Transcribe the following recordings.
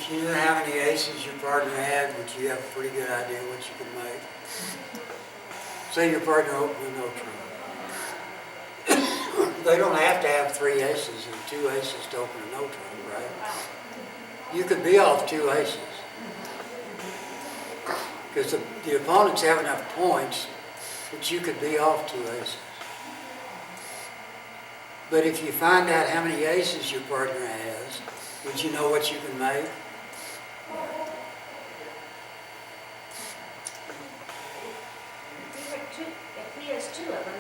If you knew how many aces your partner had, would you have a pretty good idea what you could make? Say your partner opened a no trump. They don't have to have 3 aces or 2 aces to open a no trump, right? You could be off 2 aces. Because the opponents have enough points that you could be off 2 aces. But if you find out how many aces your partner has, would you know what you can make? If he has 2 of them,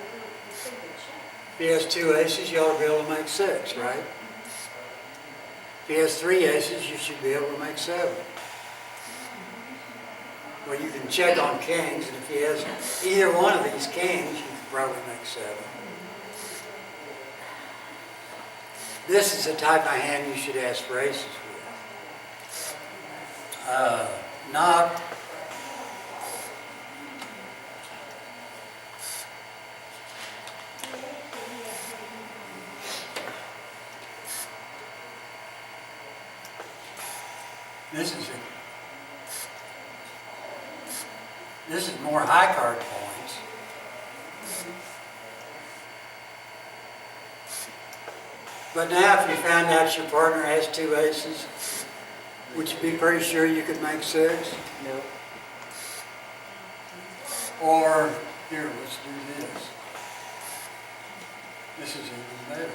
he's in good shape. If he has 2 aces, you ought to be able to make 6, right? If he has 3 aces, you should be able to make 7. Well, you can check on kings, and if he has either one of these kings, you can probably make 7. This is the type of hand you should ask for aces with. Not. This is more high card points. But now if you found out your partner has 2 aces, would you be pretty sure you could make 6? No. Or, here, let's do this. This is even better.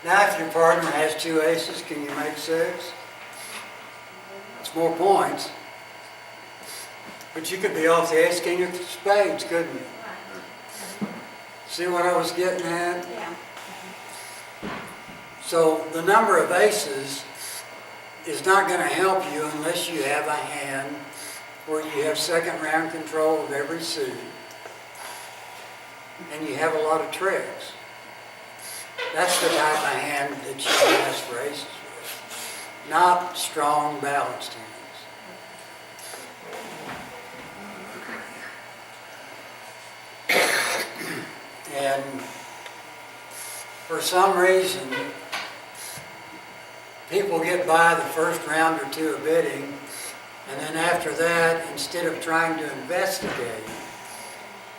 Now if your partner has 2 aces, can you make 6? It's more points. But you could be off the ace, king of spades, couldn't you? See what I was getting at? Yeah. So the number of aces is not going to help you unless you have a hand where you have second round control of every suit and you have a lot of tricks. That's the type of hand that you can ask for aces with, not strong balanced hands. And for some reason, people get by the first round or 2 of bidding, and then after that, instead of trying to investigate,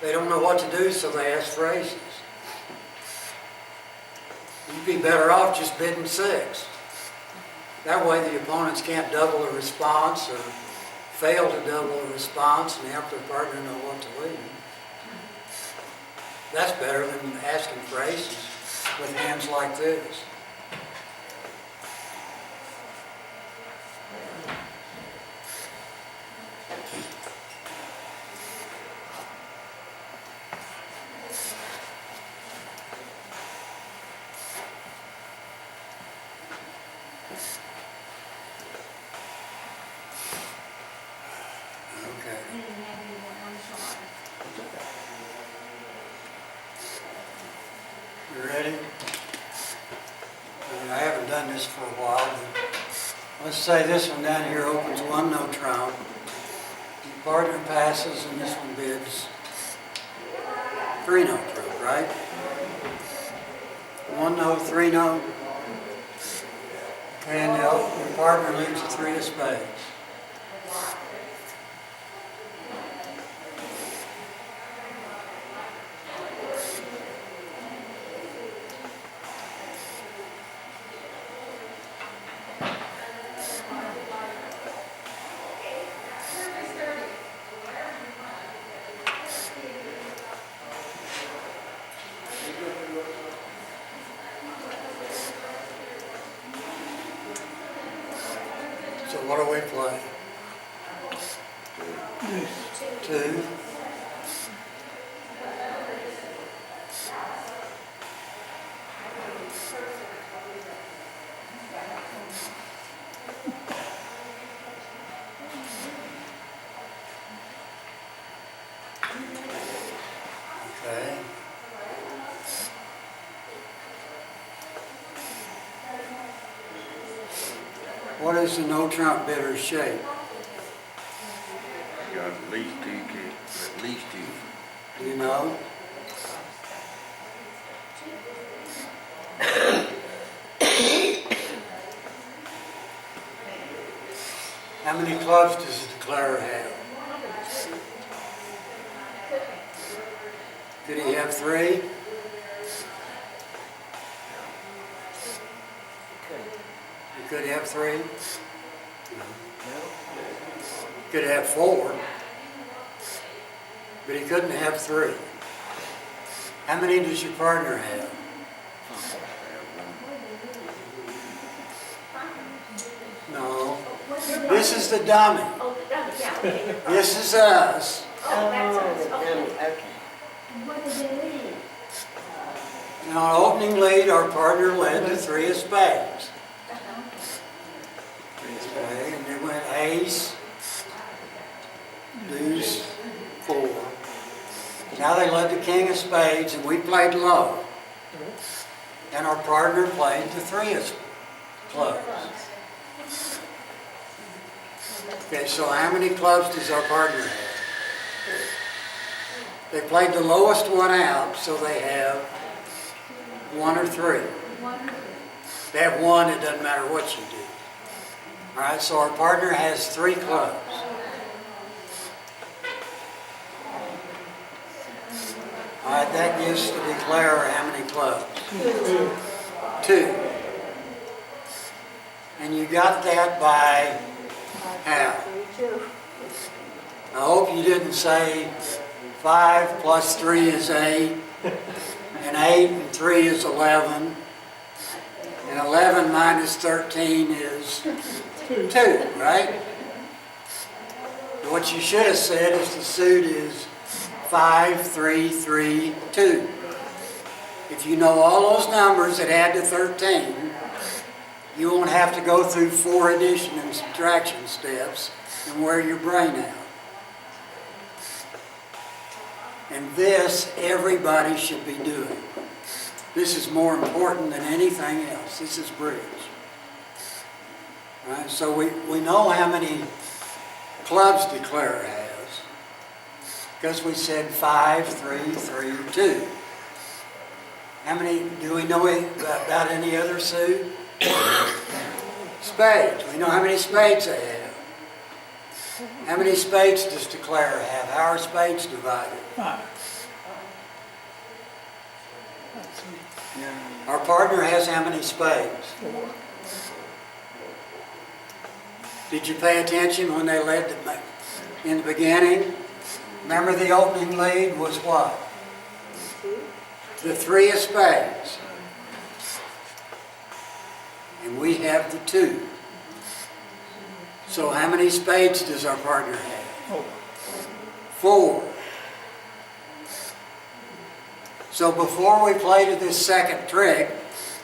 they don't know what to do, so they ask for aces. You'd be better off just bidding 6. That way the opponents can't double a response or fail to double a response and help their partner know what to lead. That's better than asking for aces with hands like this. Okay. We didn't have any more. I'm sorry. You ready? I haven't done this for a while, but let's say this one down here opens 1 no trump. Your partner passes and this one bids 3 no trump, right? 1 no, 3 no. And your partner leaves a 3 of spades. So what do we play? 2. Okay. What is the no trump bidder's shape? You got to lead At least two. Do you know? How many clubs does the declarer have? Could he have 3? He could have 3. Could have 4. But he couldn't have 3. How many does your partner have? No. This is the dummy. Oh, the dummy, yeah, okay. This is us. Oh, that's us, okay. Okay. What does it mean? In our opening lead, our partner led the 3 of spades. Okay, and they went ace, deuce, 4. Now they led the king of spades, and we played low. And our partner played the 3 of clubs. Okay, so how many clubs does our partner have? They played the lowest one out, so they have 1 or 3. They have 1, it doesn't matter what you do. All right, so our partner has 3 clubs. All right, that gives the declarer how many clubs? 2. And you got that by how? I hope you didn't say 5 plus 3 is 8, and 8 and 3 is 11, and 11 minus 13 is 2, right? What you should have said is the suit is 5, 3, 3, 2. If you know all those numbers that add to 13, you won't have to go through 4 addition and subtraction steps and wear your brain out. And this, everybody should be doing. This is more important than anything else. This is bridge. All right, so we know how many clubs declarer has because we said 5, 3, 3, 2. How many, do we know about any other suit? Spades. We know how many spades they have. How many spades does declarer have? How are spades divided? 5. Our partner has how many spades? 4. Did you pay attention when they led in the beginning? Remember the opening lead was what? The 3 of spades. And we have the 2. So how many spades does our partner have? 4. So before we play to this second trick,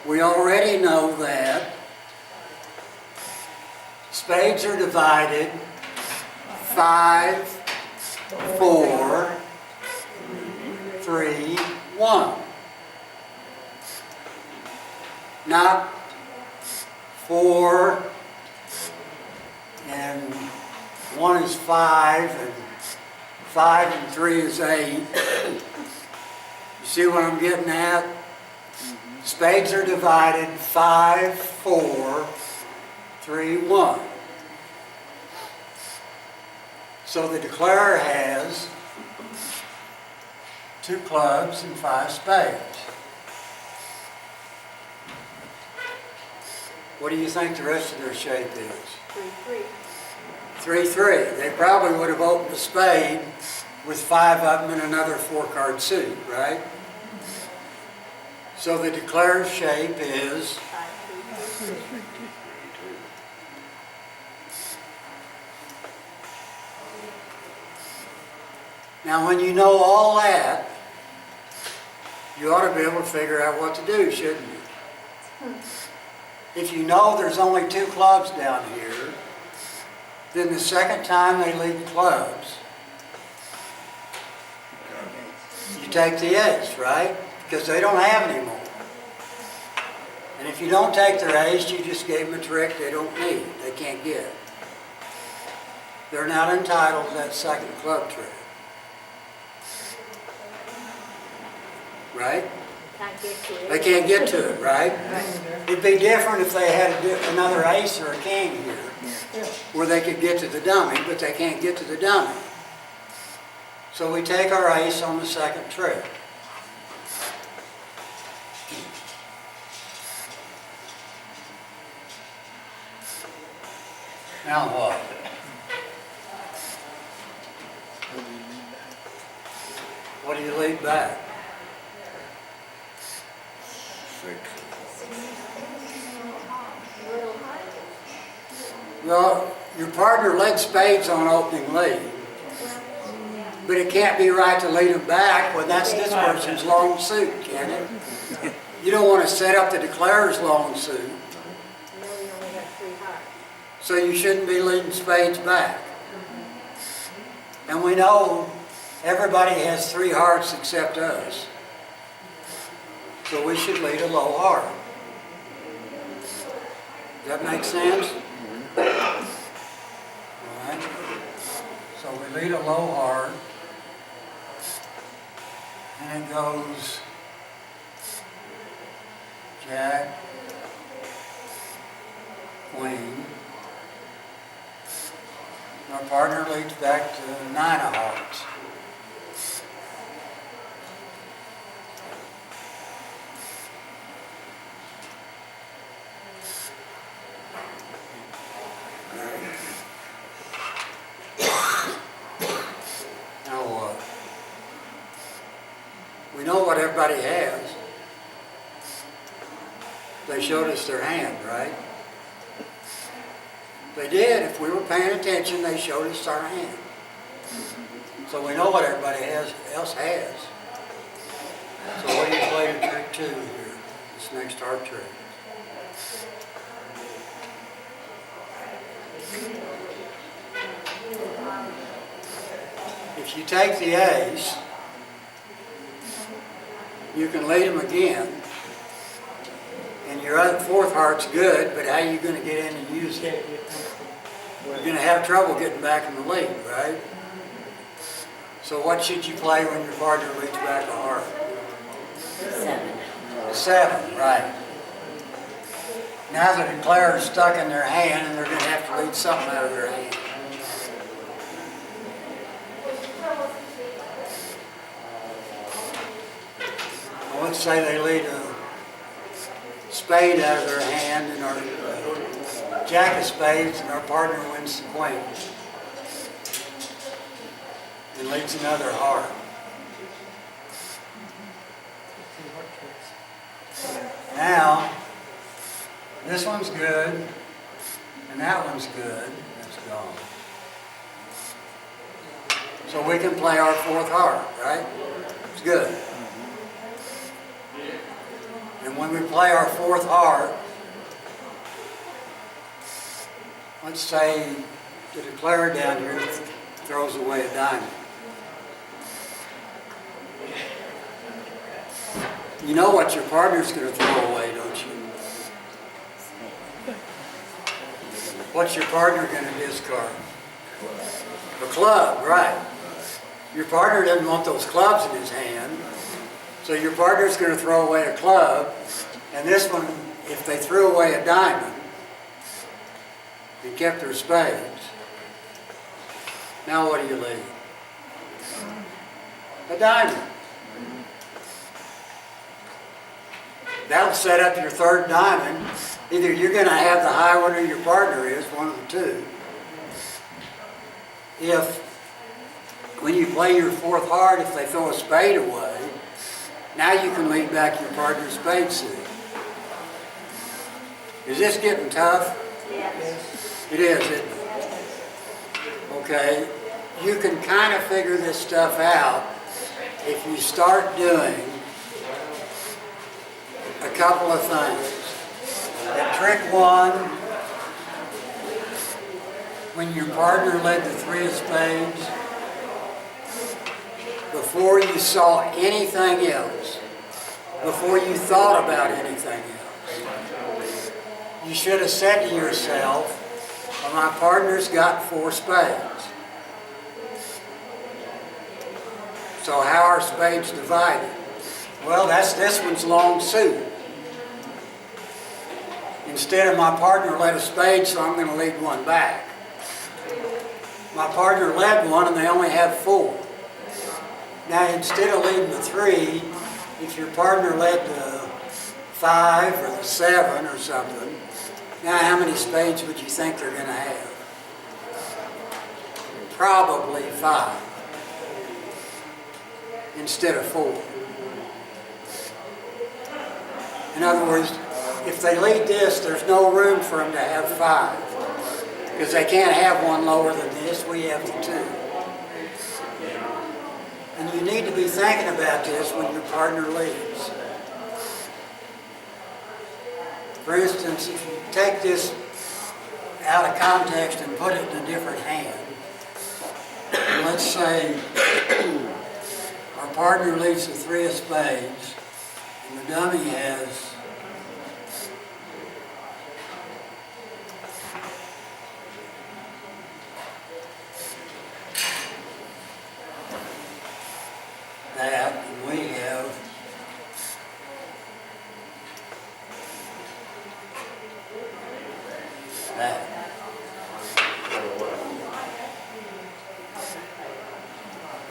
we already know that spades are divided 5, 4, 3, 1. Not 4 and 1 is 5 and 5 and 3 is 8. You see what I'm getting at? Spades are divided 5, 4, 3, 1. So the declarer has 2 clubs and 5 spades. What do you think the rest of their shape is? 3, 3. 3, 3. They probably would have opened a spade with 5 of them and another 4-card suit, right? So the declared shape is 5, 3, 2. Now when you know all that, you ought to be able to figure out what to do, shouldn't you? If you know there's only 2 clubs down here, then the second time they lead clubs, you take the ace, right? Because they don't have any more. And if you don't take their ace, you just gave them a trick they don't need, they can't get. They're not entitled to that second club trick. right? Can't get to it. They can't get to it, right? It'd be different if they had another ace or a king here, where they could get to the dummy, but they can't get to the dummy. So we take our ace on the second trick. Now what? What do you lead back? 6. Well, your partner led spades on opening lead, but it can't be right to lead them back when that's this person's long suit, can it? You don't want to set up the declarer's long suit, No, we only have 3 hearts. so you shouldn't be leading spades back. And we know everybody has 3 hearts except us, so we should lead a low heart. Does that make sense? All right. So we lead a low heart, and it goes Jack, Queen. Our partner leads back to 9 of hearts. Now what? We know what everybody has. They showed us their hand, right? They did. If we were paying attention, they showed us our hand. So we know what everybody else has. So what do you play to trick 2 here? This next hard trick. If you take the ace, you can lead them again. And your other 4th heart's good, but how are you going to get in and use it? You're going to have trouble getting back in the lead, right? So what should you play when your partner leads back a heart? 7. 7, right. Now the declarer's stuck in their hand and they're going to have to lead something out of their hand. Well, let's say they lead a spade out of their hand and our jack of spades, and our partner wins the queen and leads another heart. Now, this one's good and that one's good. That's gone. So we can play our 4th heart, right? It's good. And when we play our 4th heart, let's say the declarer down here throws away a diamond. You know what your partner's going to throw away, don't you? What's your partner going to discard? A club, right. Your partner doesn't want those clubs in his hand, so your partner's going to throw away a club, and this one, if they threw away a diamond and kept their spades, now what do you leave? A diamond. That'll set up your 3rd diamond. Either you're going to have the high one or your partner is, one of the two. If, when you play your 4th heart, if they throw a spade away, now you can lead back your partner's spade suit. Is this getting tough? Yes. It is, isn't it? Okay, you can kind of figure this stuff out if you start doing a couple of things. At trick 1, when your partner led the 3 of spades, before you saw anything else, before you thought about anything else, you should have said to yourself, well, my partner's got 4 spades. So how are spades divided? Well, that's this one's long suit. Instead of my partner led a spade, so I'm going to lead one back. My partner led one and they only have 4. Now instead of leading the 3, if your partner led the 5 or the 7 or something, now how many spades would you think they're going to have? Probably 5 instead of 4. In other words, if they lead this, there's no room for them to have 5. Because they can't have one lower than this, we have the 2. And you need to be thinking about this when your partner leads. For instance, if you take this out of context and put it in a different hand, let's say our partner leads the 3 of spades, and the dummy has that, and we have that.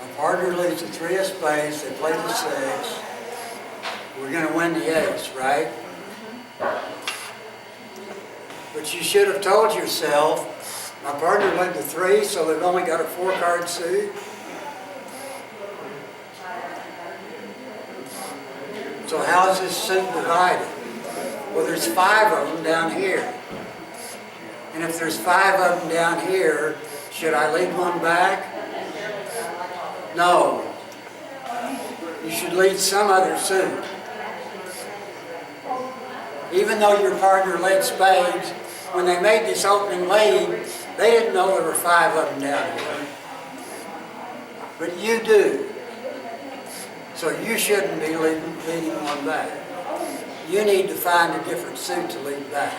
My partner leads the 3 of spades, they play the 6. We're going to win the ace, right? But you should have told yourself, my partner led the 3, so they've only got a 4-card suit. So how is this suit divided? Well, there's 5 of them down here. And if there's 5 of them down here, should I lead one back? No. You should lead some other suit. Even though your partner led spades, when they made this opening lead, they didn't know there were 5 of them down here. But you do. So you shouldn't be leading one back. You need to find a different suit to lead back.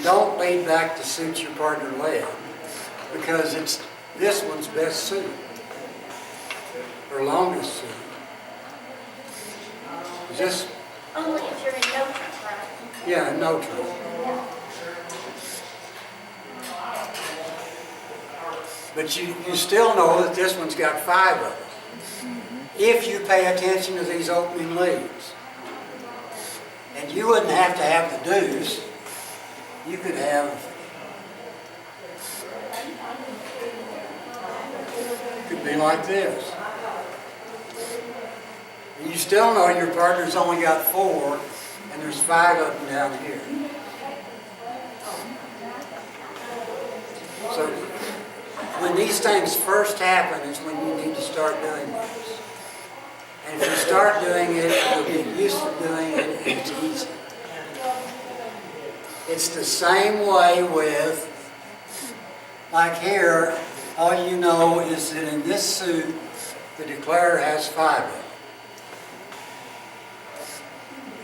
Don't lead back the suit your partner led, because it's this one's best suit, or longest suit. Is this? Only if you're in neutral, right? Yeah, neutral. But you still know that this one's got 5 of them. If you pay attention to these opening leads. And you wouldn't have to have the deuce. You could have, it could be like this. And you still know your partner's only got 4, and there's 5 of them down here. So when these things first happen is when you need to start doing this. And if you start doing it, you'll get used to doing it, and it's easy. It's the same way with, like here, all you know is that in this suit, the declarer has 5 of them.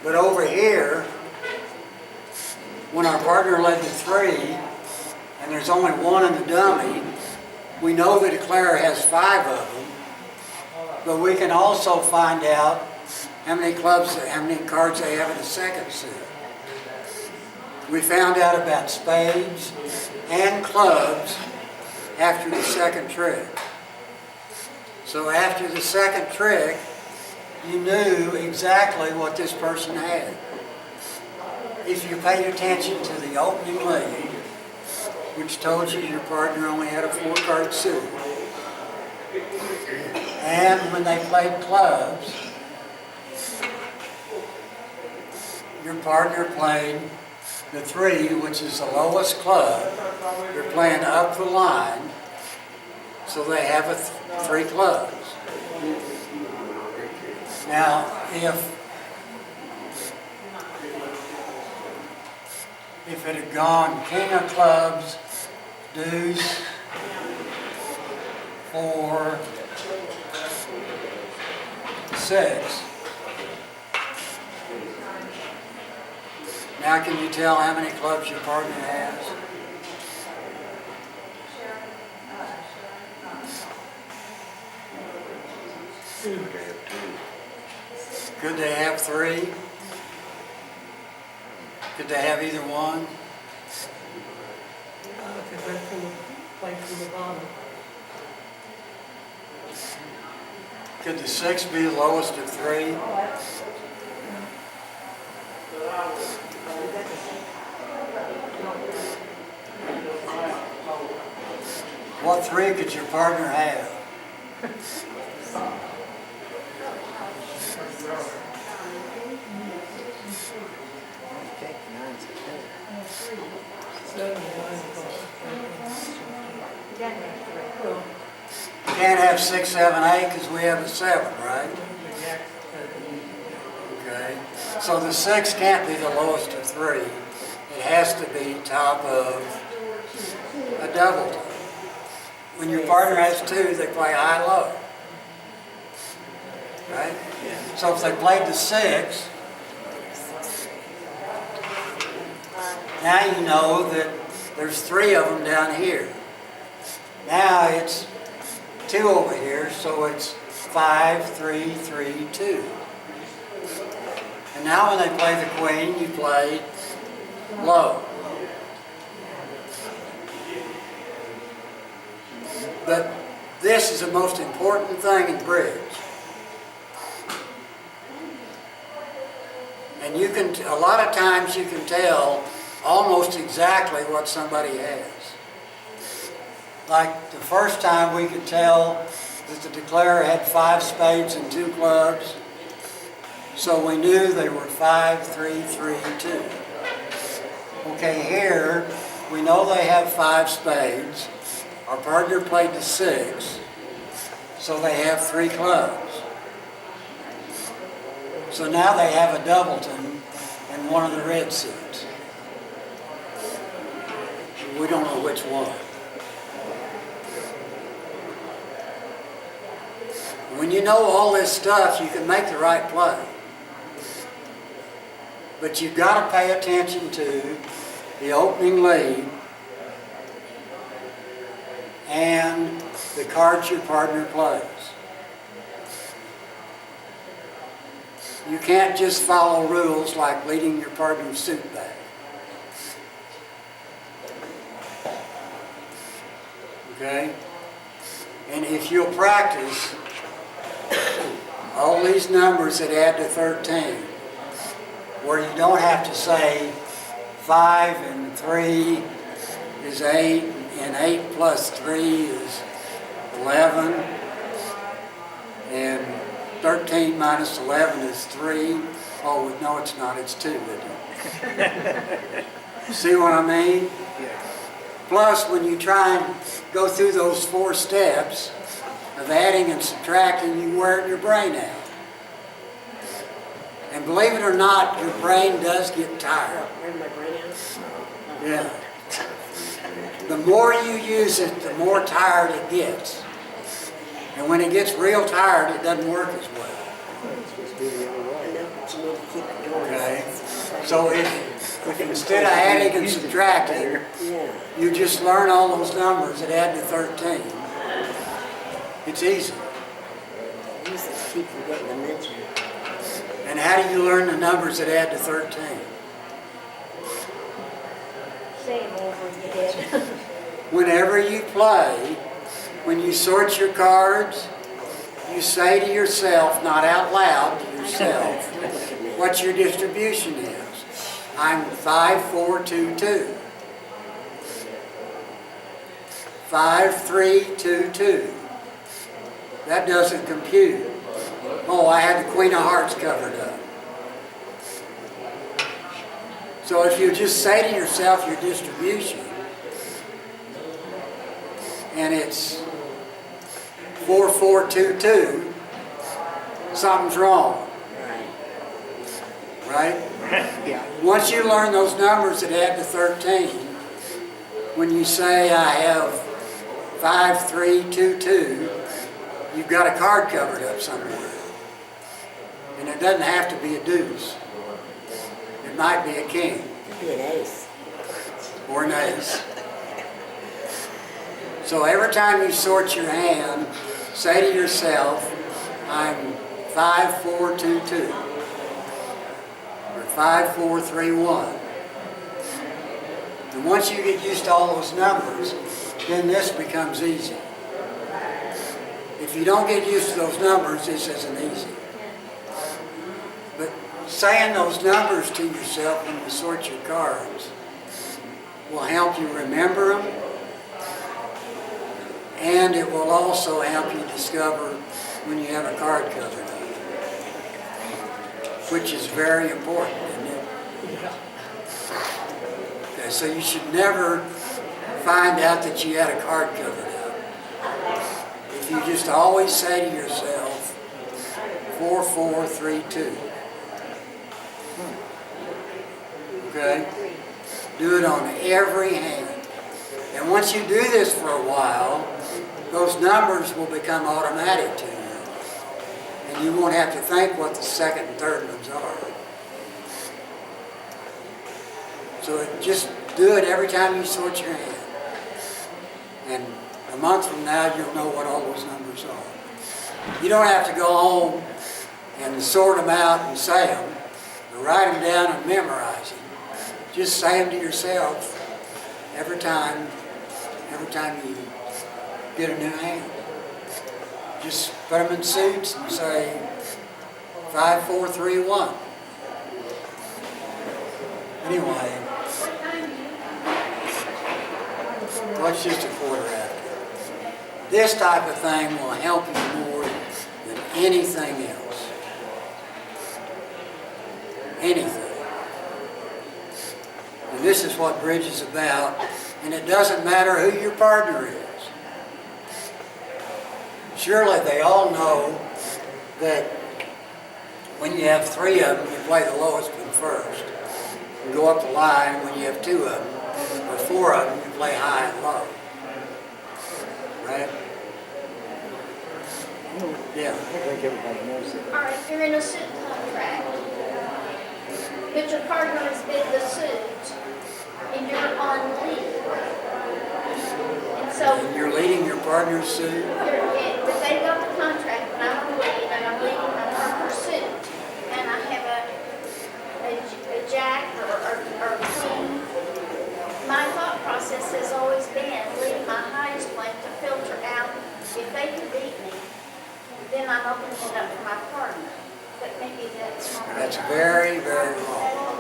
But over here, when our partner led the 3, and there's only 1 in the dummy, we know the declarer has 5 of them. But we can also find out how many cards they have in the second suit. We found out about spades and clubs after the second trick. So after the second trick, you knew exactly what this person had. If you paid attention to the opening lead, which told you your partner only had a 4-card suit, and when they played clubs, your partner played the 3, which is the lowest club. They're playing up the line, so they have 3 clubs. Now, if it had gone king of clubs, deuce, 4, 6. Now can you tell how many clubs your partner has? Could they have three? Could they have either one? If it went from the, played from the bottom. Could the 6 be the lowest of 3? What 3 could your partner have? Well, You can't have 6, 7, 8 because we have a 7, right? Okay. So the 6 can't be the lowest of 3. It has to be top of a double. When your partner has 2, they play high-low. Right? So if they played the 6, now you know that there's 3 of them down here. Now it's 2 over here, so it's 5, 3, 3, 2. And now when they play the queen, you play low. But this is the most important thing in bridge. And you can, a lot of times you can tell almost exactly what somebody has. Like the first time we could tell that the declarer had 5 spades and 2 clubs, so we knew they were 5, 3, 3, 2. Okay, here we know they have 5 spades. Our partner played the 6, so they have 3 clubs. So now they have a doubleton in one of the red suits. We don't know which one. When you know all this stuff, you can make the right play. But you've got to pay attention to the opening lead and the cards your partner plays. You can't just follow rules like leading your partner's suit back. Okay? And if you'll practice all these numbers that add to 13, where you don't have to say 5 and 3 is 8, and 8 plus 3 is 11, and 13 minus 11 is 3. Oh, no, it's not. It's 2, isn't it? See what I mean? Plus, when you try and go through those 4 steps of adding and subtracting, you wear your brain out. And believe it or not, your brain does get tired. Yeah. The more you use it, the more tired it gets. And when it gets real tired, it doesn't work as well. Okay? So if instead of adding and subtracting, you just learn all those numbers that add to 13, it's easy. And how do you learn the numbers that add to 13? Say them over in your head. Whenever you play, when you sort your cards, you say to yourself, not out loud to yourself, what your distribution is. I'm 5, 4, 2, 2. 5, 3, 2, 2. That doesn't compute. Oh, I had the Queen of Hearts covered up. So if you just say to yourself your distribution, and it's 4, 4, 2, 2, something's wrong. Right? Yeah. Once you learn those numbers that add to 13, when you say I have 5, 3, 2, 2, you've got a card covered up somewhere. And it doesn't have to be a deuce. It might be a king. It could be an ace. Or an ace. So every time you sort your hand, say to yourself, I'm 5, 4, 2, 2. 5431. And once you get used to all those numbers, then this becomes easy. If you don't get used to those numbers, this isn't easy. But saying those numbers to yourself when you sort your cards will help you remember them, and it will also help you discover when you have a card covered up, which is very important, isn't it? Okay, so you should never find out that you had a card covered up. If you just always say to yourself, 4432. Okay? Do it on every hand. And once you do this for a while, those numbers will become automatic to you. And you won't have to think what the second and third ones are. So just do it every time you sort your hand. And a month from now, you'll know what all those numbers are. You don't have to go home and sort them out and say them, or write them down and memorize them. Just say them to yourself every time you get a new hand. Just put them in suits and say 5431. Anyway, what's just a quarter after? This type of thing will help you more than anything else. Anything. And this is what bridge is about, and it doesn't matter who your partner is. Surely they all know that when you have three of them, you play the lowest one first. You go up the line. When you have two of them, or four of them, you play high and low. Right? Yeah. I think everybody knows it. All right, you're in a suit contract, but your partner has bid the suit, and you're on leave. And so, And you're leading your partner's suit. but they've got the contract, but I'm on leave, and I'm leading my partner's suit, and I have a jack or queen. My thought process has always been leave my highest one to filter out. If they can beat me, then I'm opening it up for my partner. But maybe that's not. That's very, very wrong.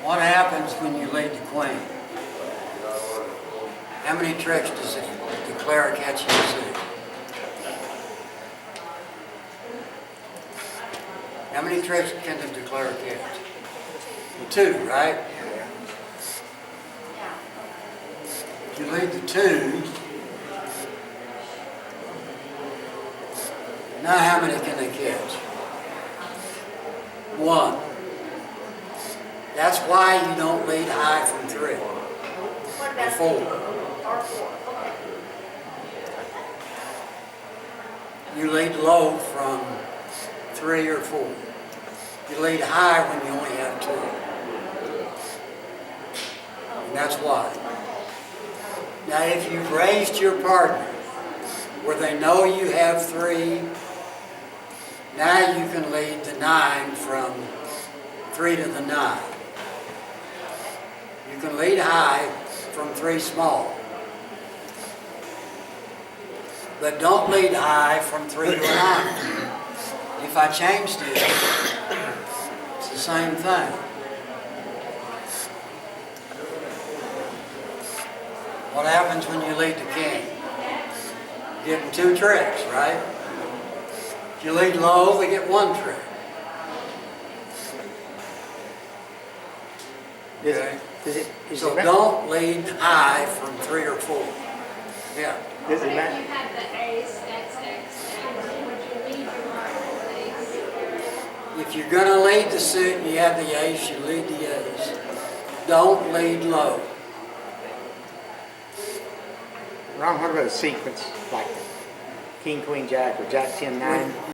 What happens when you lead the queen? How many tricks does it declare a catch in the suit? How many tricks can it declare a catch? Two, right? If you lead the two, now how many can they catch? One. That's why you don't lead high from three What or about four. or four? Okay. You lead low from 3 or 4. You lead high when you only have 2. And that's why. Now if you've raised your partner where they know you have 3, now you can lead the 9 from 3 to the 9. You can lead high from 3 small. But don't lead high from 3 to 9. If I changed it, it's the same thing. What happens when you lead the king? You're getting 2 tricks, right? If you lead low, they get 1 trick. Okay? So don't lead high from 3 or 4. Yeah. Does it What if matter? you had the ace, X, and would you lead your partner's ace? If you're going to lead the suit and you have the ace, you lead the ace. Don't lead low. Ron, what about a sequence like King, Queen, Jack, or Jack, 10, 9?